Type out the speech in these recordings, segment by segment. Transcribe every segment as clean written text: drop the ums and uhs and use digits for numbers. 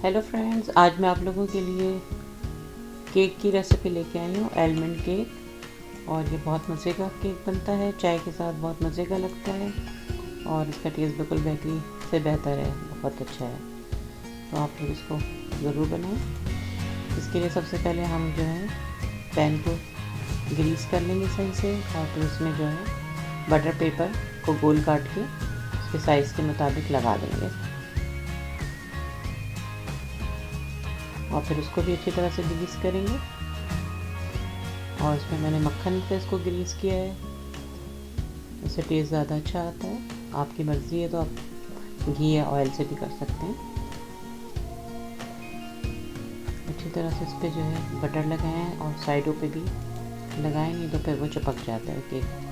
Hello friends, आज मैं आप लोगों के लिए केक की रेसिपी लेके आई हूँ, आलमंड केक। और ये बहुत मज़े का केक बनता है, चाय के साथ बहुत मज़े का लगता है और इसका टेस्ट बिल्कुल बेकरी से बेहतर है, बहुत अच्छा है। तो आप लोग इसको ज़रूर बनाएं। इसके लिए सबसे पहले हम जो है पैन को ग्रीस कर लेंगे सही से और फिर उसमें जो है बटर पेपर को गोल काट के उसके साइज़ के मुताबिक लगा देंगे और फिर उसको भी अच्छी तरह से ग्रीस करेंगे। और इसमें मैंने मक्खन पे इसको ग्रीस किया है, इससे टेस्ट ज़्यादा अच्छा आता है। आपकी मर्ज़ी है तो आप घी या ऑयल से भी कर सकते हैं। अच्छी तरह से इस पर जो है बटर लगाएं और साइडों पे भी लगाएं, नहीं तो फिर वो चिपक जाता है केक।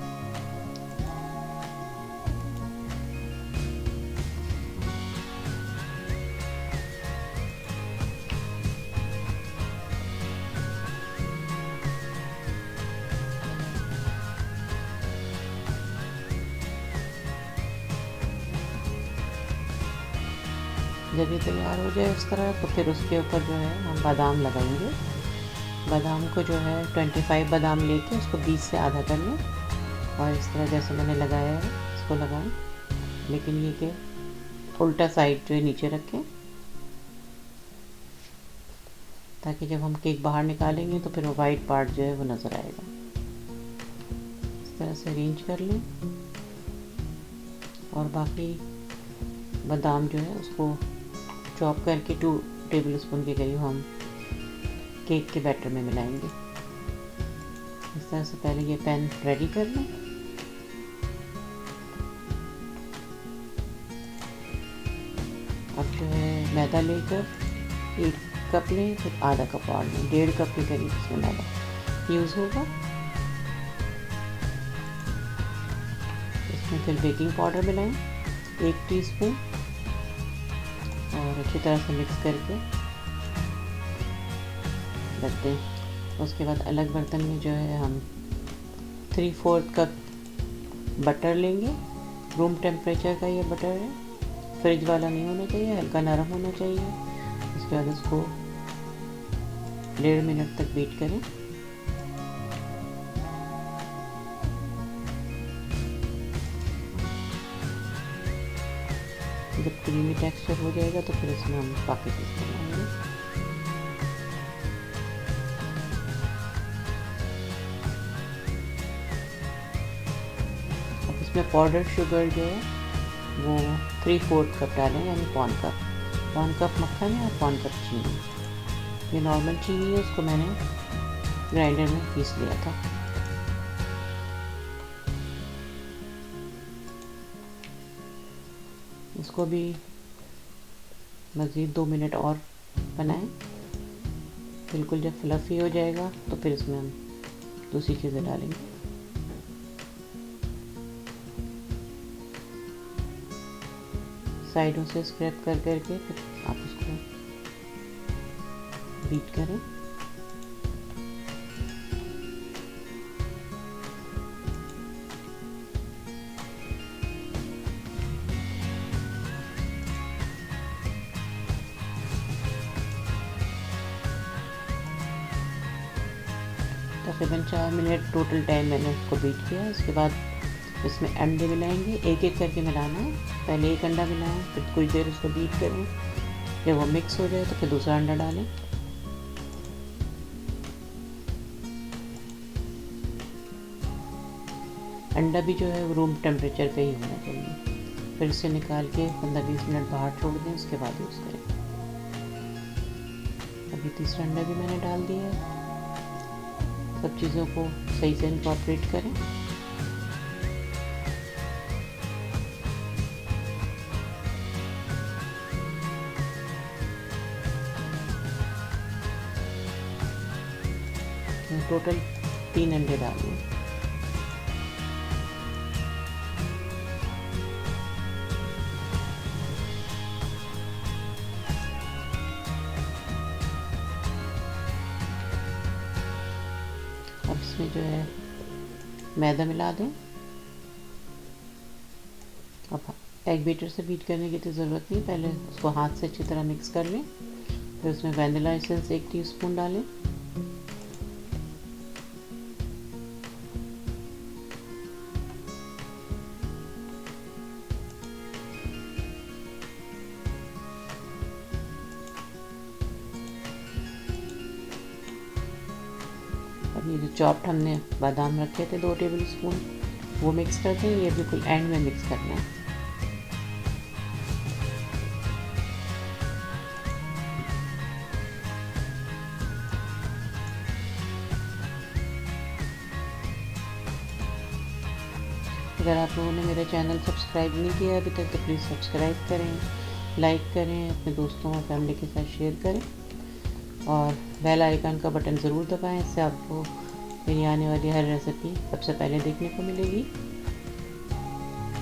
जब ये तैयार हो जाए इस तरह, तो फिर उसके ऊपर जो है हम बादाम लगाएंगे। बादाम को जो है 25 बादाम लेके उसको 20 से आधा कर लें और इस तरह जैसे मैंने लगाया है इसको लगाएं, लेकिन ये कि उल्टा साइड जो है नीचे रखें, ताकि जब हम केक बाहर निकालेंगे तो फिर वो वाइट पार्ट जो है वो नज़र आएगा। इस तरह से अरेंज कर लें और बाकी बादाम जो है उसको चॉप करके 2 टेबल स्पून के करीब हम केक के बैटर में मिलाएंगे। इस तरह से पहले ये पैन रेडी कर लें। अब जो है मैदा लेकर 1 कप लें, फिर आधा कप और लें, 1.5 कप के करीब इसमें मैदा यूज़ होगा। इसमें फिर बेकिंग पाउडर मिलाएं 1 टीस्पून और अच्छी तरह से मिक्स करके रख दें। उसके बाद अलग बर्तन में जो है हम 3/4 कप बटर लेंगे। रूम टेम्परेचर का ये बटर है, फ्रिज वाला नहीं होना चाहिए, हल्का नरम होना चाहिए। उसके बाद उसको 1.5 मिनट तक बीट करें। जब क्रीमी टेक्सचर हो जाएगा तो फिर इसमें हम बाकी चीज़ बनाएंगे। अब इसमें पाउडर शुगर जो है वो 3/4 कप डालें, यानी 1 कप मक्खन है और 1 कप चीनी। ये नॉर्मल चीनी है, उसको मैंने ग्राइंडर में पीस लिया था। इसको भी मज़ीद 2 मिनट और बनाएं। बिल्कुल जब फ्लफ़ी हो जाएगा तो फिर इसमें हम दूसरी चीज़ें डालेंगे। साइडों से स्क्रैप कर करके फिर आप उसको बीट करें। तकरीबन 4 मिनट टोटल टाइम मैंने उसको बीट किया। उसके बाद इसमें अंडे मिलाएंगे, एक एक करके मिलाना है। पहले एक अंडा मिलाएं, फिर कुछ देर उसको बीट करें। जब वो मिक्स हो जाए तो फिर दूसरा अंडा डालें। अंडा भी जो है वो रूम टेम्परेचर पे ही होना चाहिए। फिर इसे निकाल के 15-20 मिनट बाहर छोड़ दें, उसके बाद यूज़ करें। अभी तीसरा अंडा भी मैंने डाल दिया है। सब चीज़ों को सही से इनकॉर्पोरेट करें। टोटल 3 अंडे डालें। अब इसमें जो है मैदा मिला दें। अब एग बीटर से बीट करने की तो ज़रूरत नहीं, पहले उसको हाथ से अच्छी तरह मिक्स कर लें। फिर उसमें वैनिला एसेंस 1 टीस्पून डालें। अब ये जो चॉप्ड हमने बादाम रखे थे 2 टेबल स्पून, वो मिक्स कर दें। ये बिल्कुल एंड में मिक्स करना है। अगर आप लोगों ने मेरा चैनल सब्सक्राइब नहीं किया अभी तक तो प्लीज़ सब्सक्राइब करें, लाइक करें, अपने दोस्तों और फैमिली के साथ शेयर करें और बेल आइकन का बटन ज़रूर दबाएं। इससे आपको मेरी आने वाली हर रेसिपी सबसे पहले देखने को मिलेगी।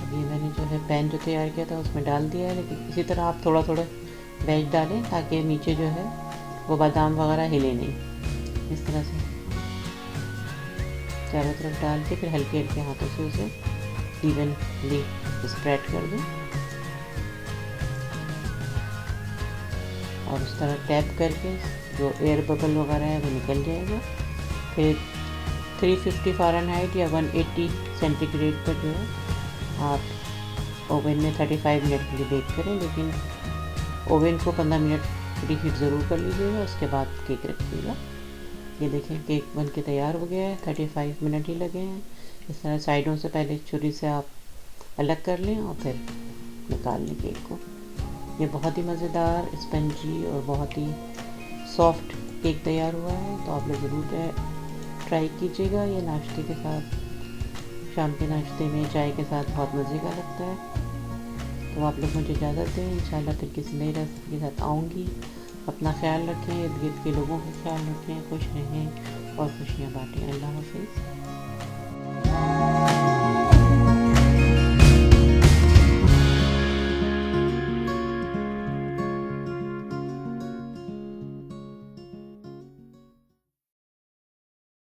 अभी मैंने जो है पैन जो तैयार किया था उसमें डाल दिया है, लेकिन इसी तरह आप थोड़ा थोड़ा वेज डालें ताकि नीचे जो है वो बादाम वगैरह हिले नहीं। इस तरह से चारों तरफ डाल के फिर हल्के हल्के हाथों से उसे इवनली स्प्रेड कर दूं और उस तरह टैप करके जो एयर बबल वगैरह है वो निकल जाएगा। फिर 350 फ़ारेनहाइट या 180 सेंटीग्रेड पर जो है आप ओवन में 35 मिनट के लिए बेक करें, लेकिन ओवन को 15 मिनट प्री हीट ज़रूर कर लीजिएगा, उसके बाद केक रखिएगा। ये देखें केक बन के तैयार हो गया है, 35 मिनट ही लगे हैं। इस तरह साइडों से पहले छुरी से आप अलग कर लें और फिर निकाल लें केक को। ये बहुत ही मज़ेदार, स्पंजी और बहुत ही सॉफ्ट केक तैयार हुआ है, तो आप लोग ज़रूर ट्राई कीजिएगा। ये नाश्ते के साथ, शाम के नाश्ते में चाय के साथ बहुत मज़े का लगता है। तो आप लोग मुझे इजाज़त दें, इंशाल्लाह फिर किसी नई रेसिपी के साथ आऊँगी। अपना ख्याल रखें, इर्द गिर्द के लोगों का ख्याल रखें, खुश रहें और खुशियाँ बाँटें। अल्लाह हाफ़िज़।